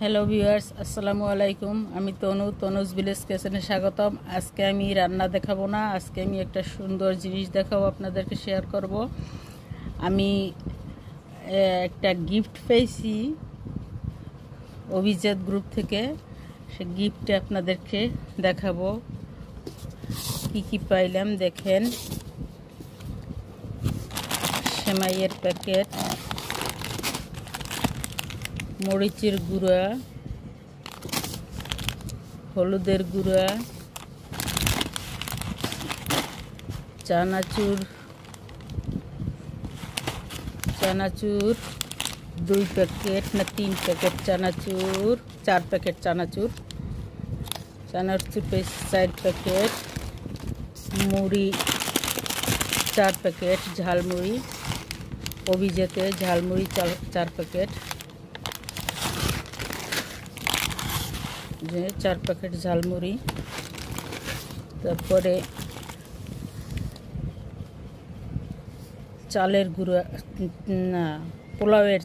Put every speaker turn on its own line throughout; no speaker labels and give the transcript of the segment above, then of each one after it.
Hello viewers, আসসালামু আলাইকুম। আমি তনুজ ভিলেজ কিচেনে স্বাগতম। আজকে আমি রান্না দেখাবো না, আজকে আমি একটা সুন্দর জিনিস দেখাবো, আপনাদেরকে শেয়ার করব। আমি একটা গিফট পেয়েছি অভিজাত গ্রুপ থেকে। সে গিফটে আপনাদেরকে দেখাবো কি কি পাইলাম। দেখেন, সেমাইয়ের প্যাকেট, মরিচের গুঁড়া, হলুদের গুঁড়া, চানাচুর 2 প্যাকেট না 3 প্যাকেট চানাচুর, 4 প্যাকেট চানাচুর 4 প্যাকেট, মুড়ি 4 প্যাকেট, ঝালমুড়ি অভিজাতে ঝালমুড়ি 4 প্যাকেট, 4 প্যাকেট ঝালমুড়ি। তারপরে চালের গুঁড়া, না পোলাওয়ের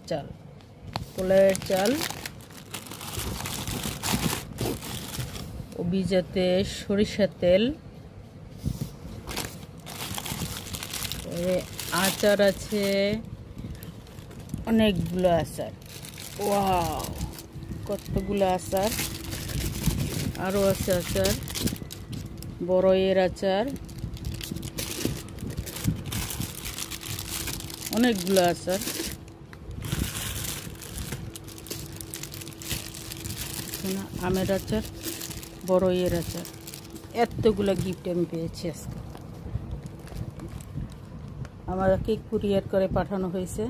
চাল অভিজাতে সরিষার তেল, আচার আছে অনেকগুলো আচার। ওয়াও, কতগুলো আচার! আরও আছে আচার, বড়ইয়ের আচার, অনেকগুলো আচার। আমের আচার, বড়ইয়ের আচার, এতগুলো গিফট আমি পেয়েছি আজকে। আমাকে কুরিয়ার করে পাঠানো হয়েছে।